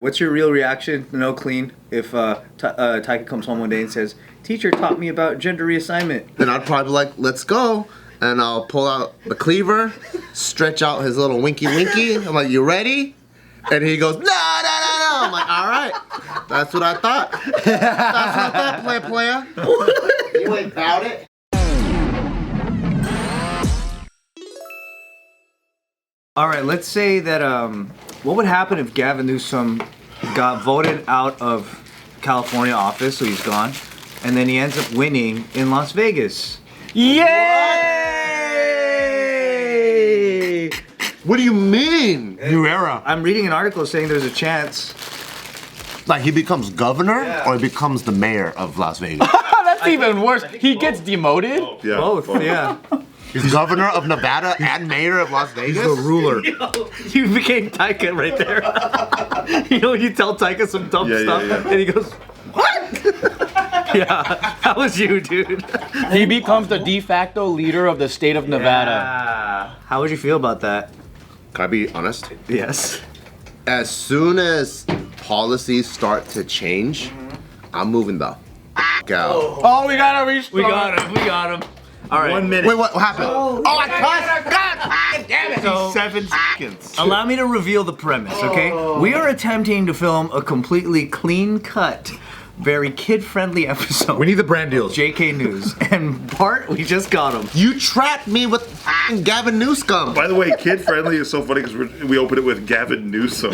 What's your real reaction, no clean, if Taika comes home one day and says, "Teacher taught me about gender reassignment"? Then I'd probably be like, let's go. And I'll pull out the cleaver, stretch out his little winky winky. I'm like, you ready? And he goes, no, no, no, no. I'm like, all right. That's what I thought. That's what I thought, player. You ain't about it. All right, let's say that, what would happen if Gavin Newsom got voted out of California office, so he's gone, and then he ends up winning in Las Vegas? Yay! What do you mean? New era. I'm reading an article saying there's a chance. Like he becomes governor or he becomes the mayor of Las Vegas? That's even worse. He gets demoted? Yeah, Both, yeah. He's governor of Nevada and mayor of Las Vegas? He's the ruler. You became Taika right there. You know, you tell Taika some dumb stuff, and he goes, "What?" Yeah, that was you, dude. He becomes the de facto leader of the state of Nevada. Yeah. How would you feel about that? Can I be honest? Yes. As soon as policies start to change, I'm moving the out. Oh, we gotta restart. We got him. All right. 1 minute. Wait, what happened? Oh, I cussed! God damn it! So, 7 seconds. allow me to reveal the premise, okay? We are attempting to film a completely clean-cut, very kid-friendly episode. We need the brand deals. JK News. And Bart, we just got him. You trapped me with Gavin Newsom. By the way, kid friendly is so funny because we open it with Gavin Newsom.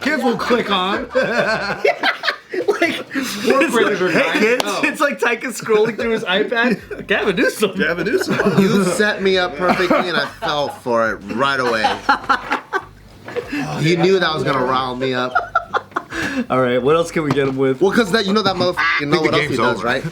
Kids will click on. It's like Taika scrolling through his iPad. Gavin Newsom. Gavin Newsom. You set me up perfectly and I fell for it right away. You knew that was gonna rile me up. All right, what else can we get him with? Well, cause that you know that motherfucker know what else he game's does, over. right?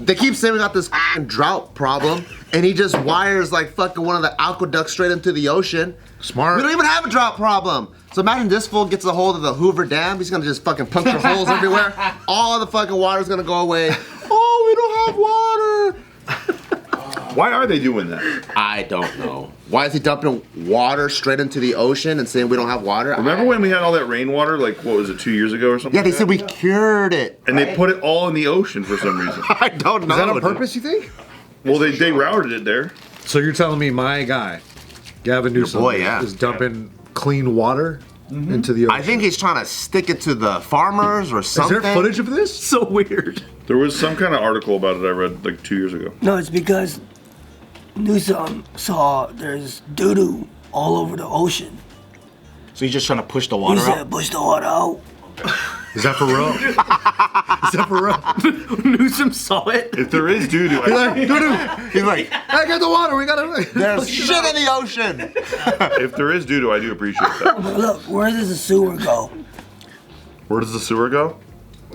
They keep saying we got this drought problem, and he just wires like fucking one of the aqueducts straight into the ocean. Smart. We don't even have a drought problem. So imagine this fool gets a hold of the Hoover Dam. He's gonna just fucking puncture holes everywhere. All the fucking water's gonna go away. Oh, we don't have water. Why are they doing that? I don't know. Why is he dumping water straight into the ocean and saying we don't have water? Remember when we had all that rainwater, like, what was it, 2 years ago or something? Yeah, they said we cured it. And they put it all in the ocean for some reason. I don't know. Is that on purpose, you think? Well, they routed it there. So you're telling me my guy, Gavin Newsom, boy, yeah. is dumping clean water into the ocean? I think he's trying to stick it to the farmers or Is something. there footage of this? So weird. There was some kind of article about it I read like 2 years ago. No, it's because Newsom saw there's doo-doo all over the ocean. So he's just trying to push the He water said, out? push the water out. Is that for real? Is that for real? Newsom saw it. If there is doo-doo, He's like, I got the water. We gotta. there's shit in the ocean. if there is doo-doo, I do appreciate that. But look, where does the sewer go? Where does the sewer go?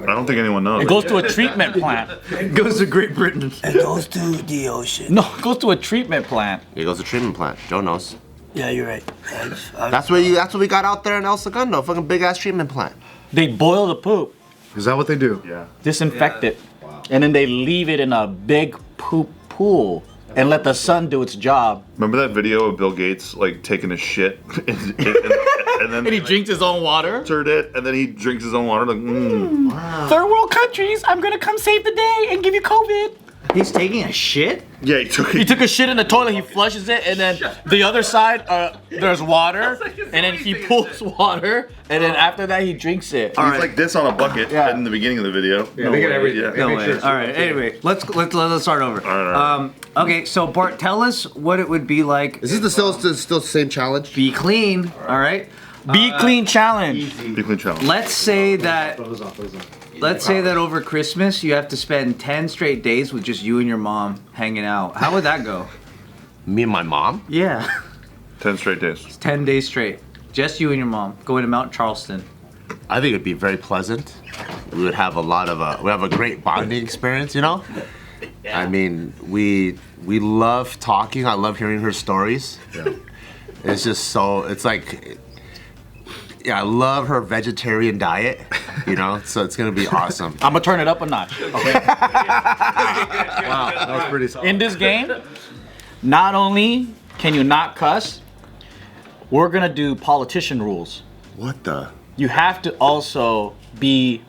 I don't think anyone knows. It goes to a treatment plant. It goes to Great Britain. It goes to the ocean. No, it goes to a treatment plant. Here goes the treatment plant. Joe knows. Yeah, you're right. That's what we got out there in El Segundo, fucking big ass treatment plant. They boil the poop, Is that what they do? Yeah. disinfect it, and then they leave it in a big poop pool and let the sun do its job. Remember that video of Bill Gates like taking a shit and then And he drinks his own water. answered it, and then he drinks his own water. Like, Third world countries, I'm gonna come save the day and give you COVID. He's taking a shit? yeah, he took it. He took a shit in the toilet, he flushes it, and then the other side, there's water, and then he pulls water, and then after that he drinks it. He's like this on a bucket in the beginning of the video. Yeah, they get everything. Yeah. No Make way. sure it's All right. Anyway, let's start over. All right. Okay, so Bart, tell us what it would be like. Is this still the same challenge? Be clean. All right. Be clean challenge. Big clean challenge. Let's say that over Christmas you have to spend 10 straight days with just you and your mom hanging out. How would that go? Me and my mom? Yeah. 10 straight days. 10 days straight. Just you and your mom going to Mount Charleston. I think it'd be very pleasant. We would have a great bonding experience, you know? I mean, we love talking. I love hearing her stories. Yeah. It's just so, it's like, yeah, I love her vegetarian diet, you know? So it's gonna be awesome. I'm gonna turn it up a notch. Okay. Wow, that was pretty solid. In this game, not only can you not cuss, we're gonna do politician rules. What the? You have to also be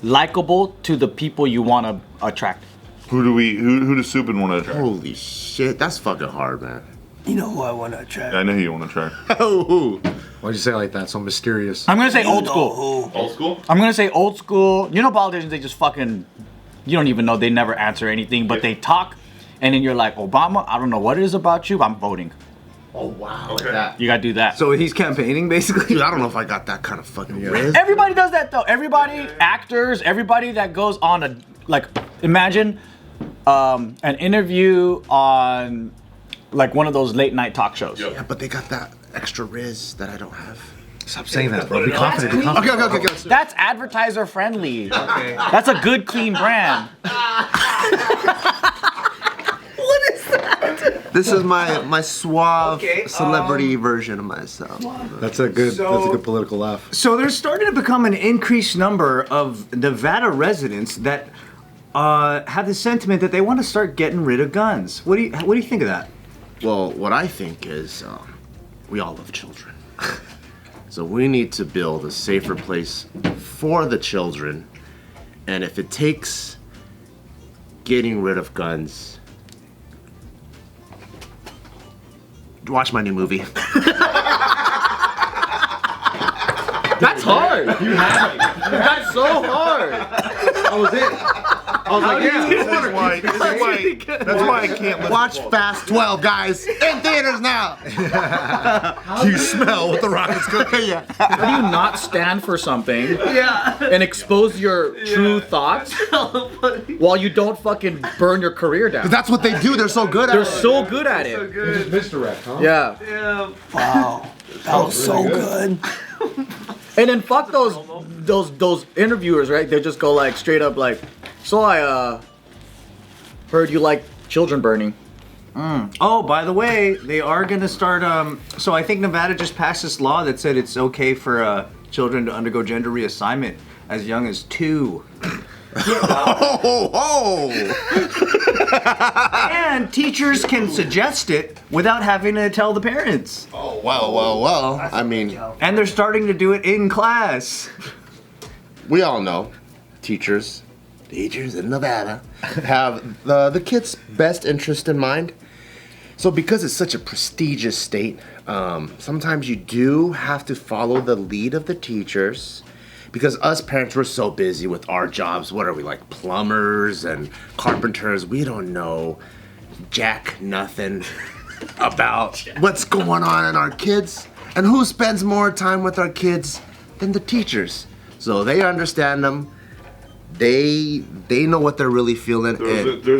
likable to the people you want to attract. Who does Subin want to attract? Holy shit, that's fucking hard, man. You know who I want to attract? I know who you want to attract. Oh, Why'd you say it like that? So mysterious. I'm gonna say old You know school. who. Old school? I'm gonna say old school. You know, politicians, they just fucking, you don't even know, they never answer anything, but they talk, and then you're like, Obama, I don't know what it is about you, but I'm voting. oh wow. Okay. Like that. You gotta do that. So he's campaigning basically. Dude, I don't know if I got that kind of fucking riz. Everybody does that though. Everybody, actors, everybody that goes on a, like, imagine an interview on like one of those late night talk shows. Yeah, but they got that extra riz that I don't have. Stop saying that, bro. Be confident. Be confident. Okay. That's advertiser friendly. Okay. That's a good, clean brand. This is my suave Okay, celebrity version of myself. That's a good So- political laugh. So there's starting to become an increased number of Nevada residents that have the sentiment that they want to start getting rid of guns. What do you think of that? Well, what I think is we all love children. So we need to build a safer place for the children. And if it takes getting rid of guns, watch my new movie. That's hard. You have it. That's so hard. That was it. I was like, yeah. That's why I can't listen. Watch Fast 12, guys. In theaters now. You smell what the rocket's cooking. Yeah. How do you not stand for something and expose your true thoughts while you don't fucking burn your career down? That's what they do. They're so good at They're it. so good at it. Just misdirect, huh? Yeah. Wow. That was so good. And then fuck those interviewers, right? They just go like straight up like, so I heard you like children burning. Oh, by the way, they are going to start. So I think Nevada just passed this law that said it's okay for children to undergo gender reassignment as young as 2. And teachers can suggest it without having to tell the parents. Oh, well. I mean, And they're starting to do it in class. we all know teachers in Nevada have the kids' best interest in mind. So because it's such a prestigious state, sometimes you do have to follow the lead of the teachers. Because us parents, we're so busy with our jobs. What are we, like plumbers and carpenters? We don't know jack nothing about what's going on in our kids. And who spends more time with our kids than the teachers? So they understand them. They know what they're really feeling.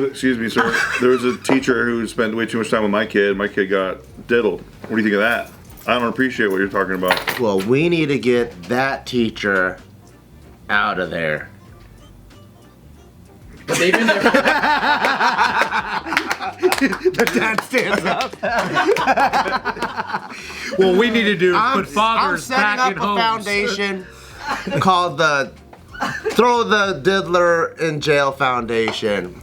Excuse me, sir. There was a teacher who spent way too much time with my kid. My kid got diddled. What do you think of that? I don't appreciate what you're talking about. Well, we need to get that teacher out of there. They've been there. The dad stands up. What we need to do is I'm put fathers setting back up in a homes. foundation called the Throw the Diddler in Jail Foundation.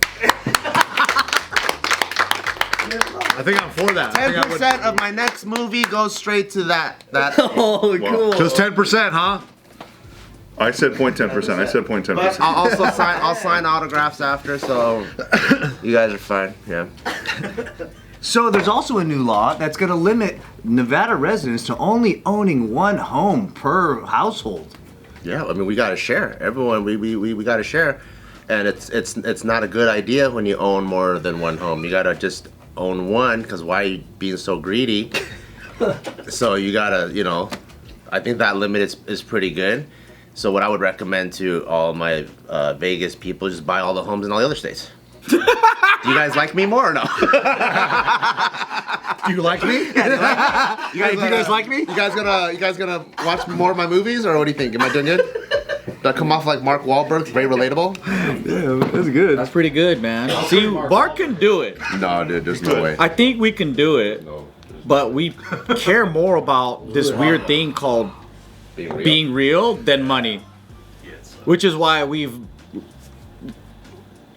I think I'm for that. I think I would- 10% of my next movie goes straight to that. Oh, cool. Just 10%, huh? I said 0.10%. I said 0.10%. I'll also sign autographs after, so you guys are fine. Yeah. So there's also a new law that's going to limit Nevada residents to only owning one home per household. Yeah, I mean we gotta share. Everyone, we gotta share, and it's not a good idea when you own more than one home. You gotta just own one, because why are you being so greedy? So you gotta, I think that limit is pretty good. So what I would recommend to all my Vegas people, just buy all the homes in all the other states. Do you guys like me more or no? Do you like me? You guys like me? You guys gonna watch more of my movies, or what do you think? Am I doing good? Do I come off like Mark Wahlberg, very relatable? Yeah, that's good. That's pretty good, man. See, Bart can do it. No, dude, there's no way. I think we can do it, but we care more about this weird thing called being real than money. Which is why we've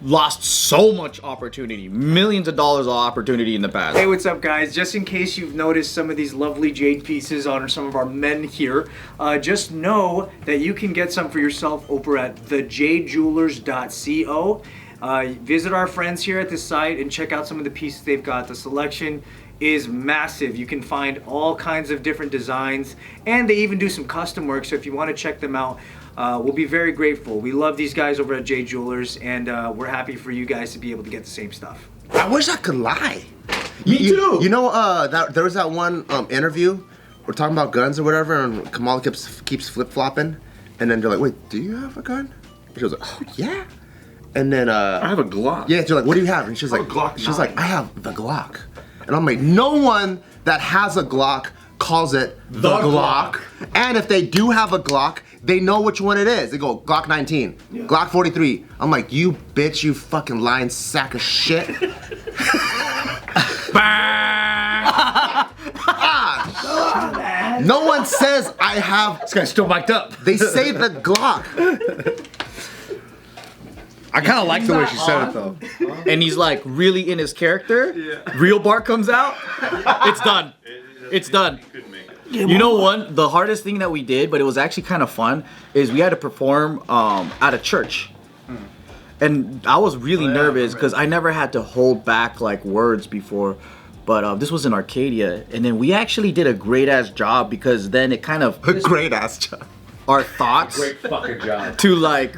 lost so much opportunity, millions of dollars of opportunity in the past. Hey, what's up, guys? Just in case you've noticed some of these lovely jade pieces on some of our men here, just know that you can get some for yourself over at thejadejewelers.co. Visit our friends here at the site and check out some of the pieces they've got. The selection is massive. You can find all kinds of different designs, and they even do some custom work, so if you want to check them out, we'll be very grateful. We love these guys over at Jade Jewelers, and we're happy for you guys to be able to get the same stuff. I wish I could lie. Me too. You know, there was that one interview. We're talking about guns or whatever, and Kamala keeps flip-flopping, and then they're like, "Wait, do you have a gun?" And she was like, "Oh yeah." And then I have a Glock. yeah, she's like, "What do you have?" And she's like, Glock "She's 9. like, I have the Glock." And I'm like, "No one that has a Glock calls it the Glock. And if they do have a Glock, they know which one it is. They go Glock 19, Glock 43. I'm like, "You bitch, you fucking lying sack of shit." No one says I have. This guy's still mic'd up. They say the Glock. I kind of like the way she said it though. And he's like really in his character. Real Bart comes out. It's done. It's done. You know what? The hardest thing that we did, but it was actually kind of fun, is we had to perform at a church. And I was really nervous because I never had to hold back like words before. But this was in Arcadia, and then we actually did a great ass job because then it kind of A great ass job. our thoughts Fucking job. to like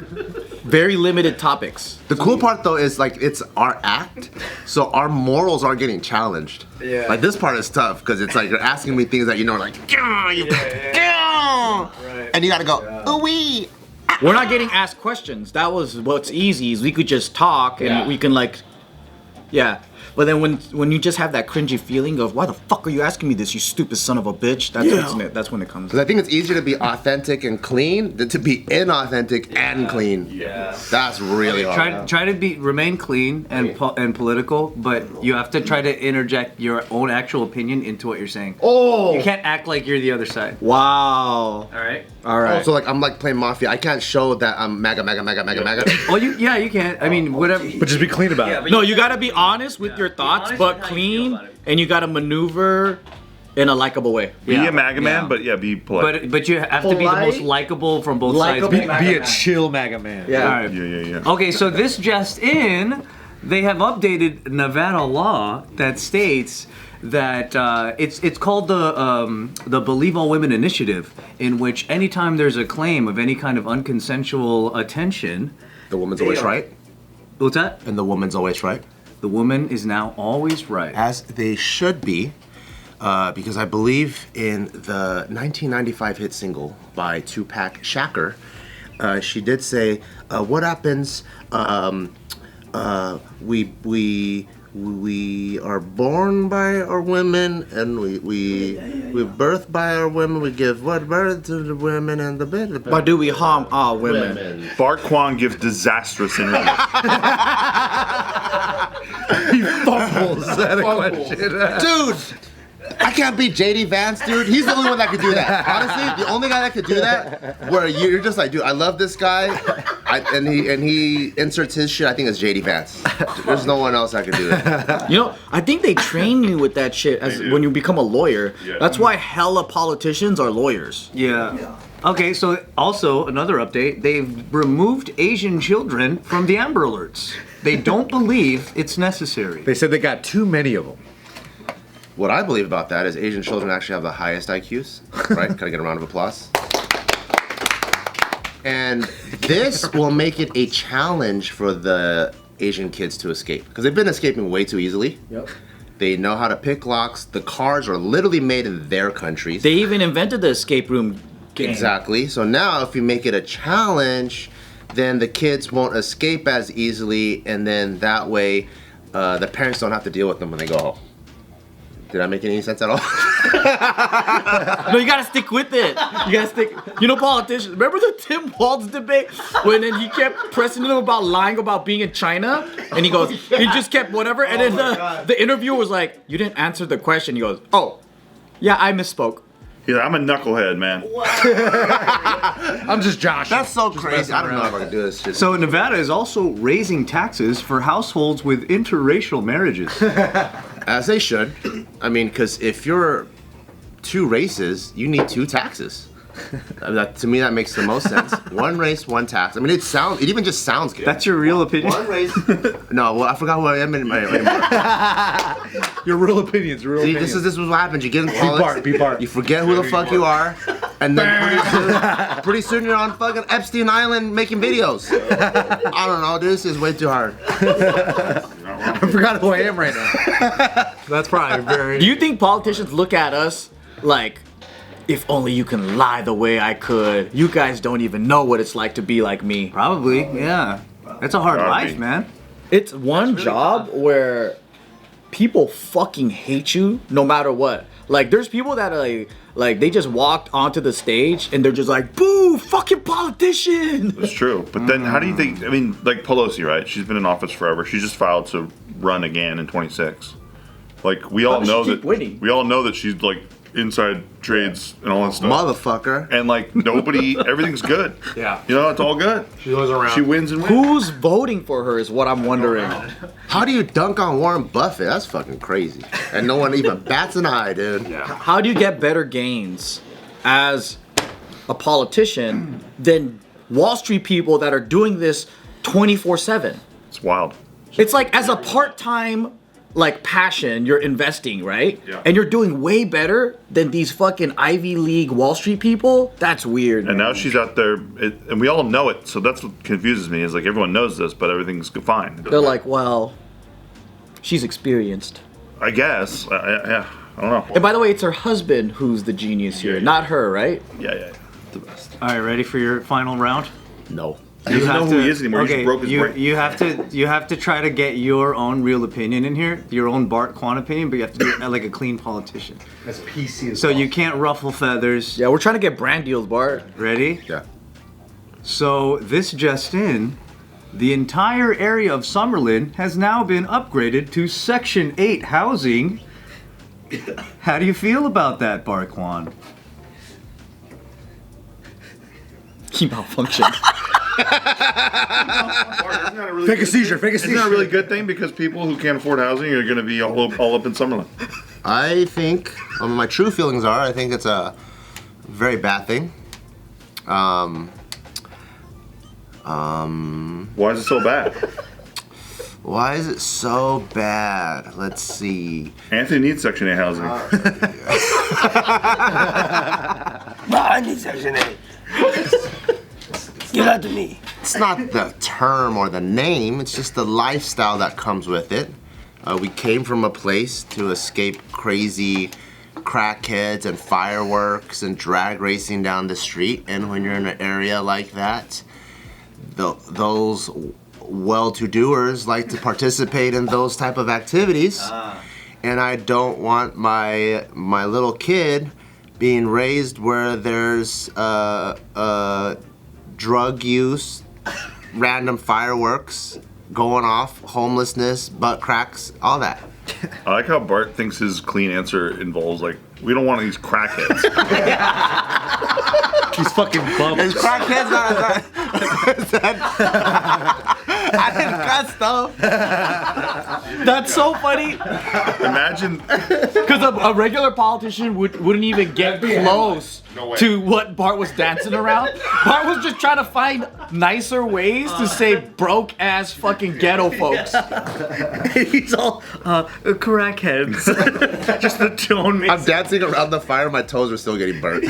very limited topics. The cool part though is like it's our act, so our morals are getting challenged. Yeah. Like this part is tough because it's like you're asking me things that you know, like, and you gotta go, ooh wee. We're not getting asked questions. That was what's easy is we could just talk and we can like, yeah. But then when you just have that cringy feeling of why the fuck are you asking me this, you stupid son of a bitch? That's when it comes. Because I think it's easier to be authentic and clean than to be inauthentic and clean. Yeah. That's really hard. Try to remain clean and political, but you have to try to interject your own actual opinion into what you're saying. Oh! You can't act like you're the other side. Wow. All right. All right. So like I'm like playing mafia. I can't show that I'm MAGA. Oh, you can. I mean, whatever. But just be clean about it. No, you gotta be honest with your thoughts, but clean, and you gotta maneuver in a likable way. Be a MAGA man, but be polite. But you have to be the most likable from both sides. Be a chill MAGA man. Yeah. All right. Yeah. Okay, so this just in, they have updated Nevada law that states that it's called the Believe All Women Initiative, in which anytime there's a claim of any kind of unconsensual attention, The woman's always right, what's that? and the woman's always right. The woman is now always right. As they should be, because I believe in the 1995 hit single by Tupac Shakur, she did say, "What happens? We are born by our women, and we birth by our women. We give birth to the women and the baby. But do we harm our women? Bart Kwan gives disastrous interviews. Fumbles that question. Dude, I can't beat JD Vance, dude. He's the only one that could do that. Honestly, the only guy that could do that, where you're just like, dude, I love this guy, and he inserts his shit. I think it's JD Vance. There's no one else that could do that. You know, I think they train you with that shit when you become a lawyer. Yeah. That's why hella politicians are lawyers. Yeah. Okay, so also another update, they've removed Asian children from the Amber Alerts. They don't believe it's necessary. They said they got too many of them. What I believe about that is Asian children actually have the highest IQs, right? Can I get a round of applause? And this will make it a challenge for the Asian kids to escape, because they've been escaping way too easily. Yep. They know how to pick locks. The cars are literally made in their countries. They even invented the escape room game. Exactly. So now if you make it a challenge, then the kids won't escape as easily, and then that way the parents don't have to deal with them when they go home. Did I make any sense at all? No, you gotta stick with it. You gotta stick. You know, politicians. Remember the Tim Walz debate when then he kept pressing him about lying about being in China, and he goes, he just kept whatever, and then the interviewer was like, "You didn't answer the question." He goes, "Oh, yeah, I misspoke." Yeah, I'm a knucklehead, man. I'm just Josh. That's so crazy. I don't know if I can do this shit. So Nevada is also raising taxes for households with interracial marriages. As they should. I mean, because if you're two races, you need two taxes. To me, that makes the most sense. One race, one tax. I mean, it even just sounds good. That's your real opinion? One race. No, well, I forgot who I am anymore. Your real opinions. See, this is what happens. You get in politics. Be Bart. You forget who the fuck you are, and then pretty soon you're on fucking Epstein Island making videos. I don't know, dude. This is way too hard. I forgot who I am right now. That's probably very. Do you think politicians look at us like, if only you can lie the way I could? You guys don't even know what it's like to be like me. Probably, yeah. That's a hard life, man. It's one job where people fucking hate you no matter what. Like, there's people that are like they just walked onto the stage and they're just like, boo, fucking politician. It's true. But then how do you think, I mean, like Pelosi, right? She's been in office forever. She just filed to run again in 26. Like, we all know that winning? We all know that she's like inside trades and all that stuff. Motherfucker. And like nobody, everything's good. Yeah. You know, it's all good. She goes around. She wins and wins. Who's voting for her is what I'm wondering. How do you dunk on Warren Buffett? That's fucking crazy. And no one even bats an eye, dude. Yeah. How do you get better gains as a politician than Wall Street people that are doing this 24/7? It's wild. It's like, as a part-time like passion, you're investing, right? Yeah. And you're doing way better than these fucking Ivy League Wall Street people. That's weird. And man. now she's out there, and we all know it. So that's what confuses me. Is like everyone knows this, but everything's fine. They're like, well, she's experienced. I guess. Yeah. I don't know. And by the way, it's her husband who's the genius here, not her, right? Yeah. The best. All right, ready for your final round? No. He doesn't know who he is anymore. He just broke his brain. You have to try to get your own real opinion in here, your own Bart Kwan opinion, but you have to do it like a clean politician. As PC as So you can't ruffle feathers. Yeah, we're trying to get brand deals, Bart. Ready? Yeah. So this just in, the entire area of Summerlin has now been upgraded to Section 8 housing. How do you feel about that, Bart Kwan? He malfunctioned. Fake a seizure. Fake a Isn't seizure. that a really good thing? Because people who can't afford housing are going to be all up in Summerlin. I think, my true feelings are, I think it's a very bad thing. Why is it so bad? Why is it so bad? Let's see. Anthony needs Section 8 housing. Bro, I need Section 8. Give that to me. It's not the term or the name, it's just the lifestyle that comes with it. We came from a place to escape crazy crackheads and fireworks and drag racing down the street. And when you're in an area like that, those well-to-doers like to participate in those type of activities. And I don't want my little kid being raised where there's drug use, random fireworks going off, homelessness, butt cracks, all that. I like how Bart thinks his clean answer involves, like, we don't want these crackheads. He's fucking bummed. Is crackheads not I didn't cuss though. That's so funny. Imagine. Because a regular politician wouldn't even get close to what Bart was dancing around. Bart was just trying to find nicer ways to say broke ass fucking ghetto folks. He's all crackheads. Just the tone makes I'm dancing around the fire, my toes are still getting burnt.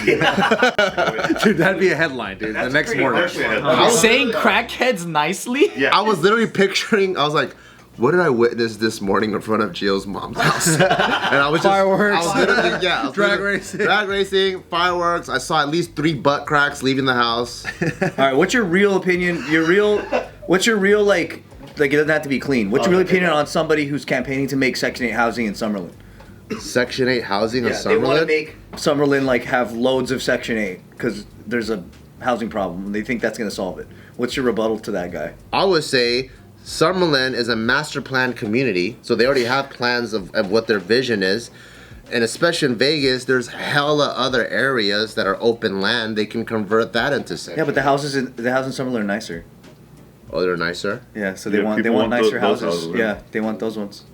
Dude, that'd be a headline, dude. The next morning. Saying crackheads nicely? Yeah. I was literally picturing, I was like, what did I witness this morning in front of Jill's mom's house? And I was just Fireworks. I was literally, yeah, I was Drag literally- racing. Drag racing, fireworks. I saw at least 3 butt cracks leaving the house. All right, what's your real opinion? What's your real like it doesn't have to be clean. What's your real opinion on somebody who's campaigning to make Section 8 housing in Summerlin? Section 8 housing in They want to Summerlin. make Summerlin like have loads of Section 8 because there's a housing problem and they think that's going to solve it. What's your rebuttal to that guy? I would say Summerlin is a master plan community, so they already have plans of what their vision is. And especially in Vegas, there's hella other areas that are open land. They can convert that into Section. Yeah, but the houses in Summerlin are nicer. Oh, they're nicer? Yeah, so Yeah, they people want want nicer those houses. houses, Yeah, they want those ones.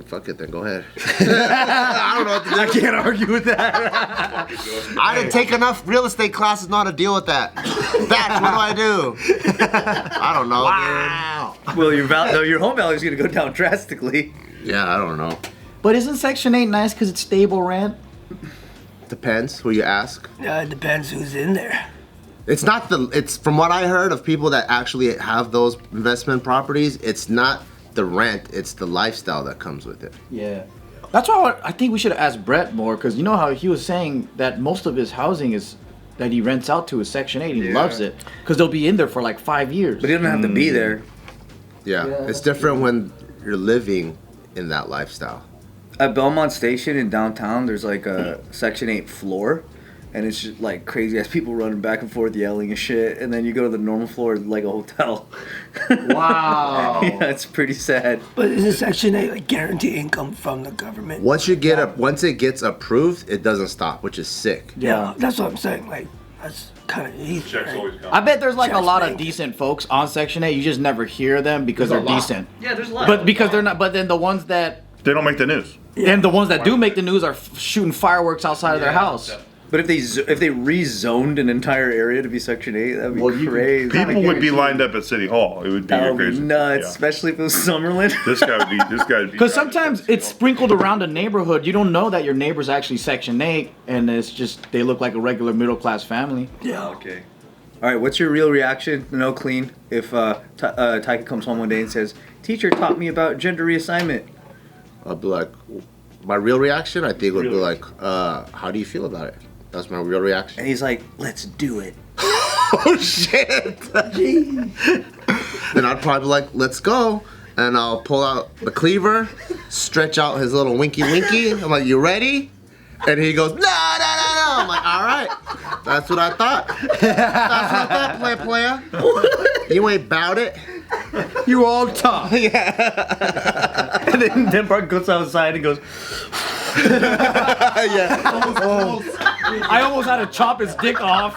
Fuck it then, go ahead. I don't know what to do. I can't argue with that. I didn't take enough real estate classes not to deal with that. That's what do I do? I don't know, dude. Well, your home value is gonna go down drastically. Yeah, I don't know. But isn't Section 8 nice because it's stable rent? Depends who you ask. Yeah, it depends who's in there. It's from what I heard of people that actually have those investment properties, it's not the rent, it's the lifestyle that comes with it. Yeah. That's why I think we should have asked Brett more, because you know how he was saying that most of his housing is that he rents out to is Section 8. He loves it because they'll be in there for like 5 years. But he doesn't have to be there. Yeah, it's different when you're living in that lifestyle. At Belmont Station in downtown, there's like a Section 8 floor, and it's just like crazy ass people running back and forth yelling and shit. And then you go to the normal floor, it's like a hotel. Wow. Yeah, it's pretty sad. But is this Section 8 like guaranteed income from the government? Once it gets approved, it doesn't stop, which is sick. Yeah, that's what I'm saying. Like, that's kind of easy. Checks right? always come. I bet there's like a Checks lot of bank. decent folks on Section 8. You just never hear them because they're decent. Yeah, there's a lot. But because they're not, but then the ones that, They don't make the news. and the ones that do make the news are shooting fireworks outside of their house. But if they rezoned an entire area to be Section 8, that'd be Well, you can- crazy. People would be lined up at City Hall. It would be That would be crazy. nuts, Yeah. especially if it was Summerlin. This guy would be. Because sometimes it's sprinkled around a neighborhood. You don't know that your neighbor's actually Section 8, and it's just they look like a regular middle class family. Yeah. Okay. All right, what's your real reaction, no Clean, if Taika comes home one day and says, "Teacher taught me about gender reassignment"? I'll be like, my real reaction, I think, would be like, how do you feel about it? That's my real reaction. And he's like, "Let's do it." Oh shit! Then I'd probably be like, let's go. And I'll pull out the cleaver, stretch out his little winky winky. I'm like, you ready? And he goes, no, no, no, no. I'm like, all right. That's what I thought. That's what I thought, player. You ain't bout it. You all tough. And then Bart goes outside and goes, I almost had to chop his dick off.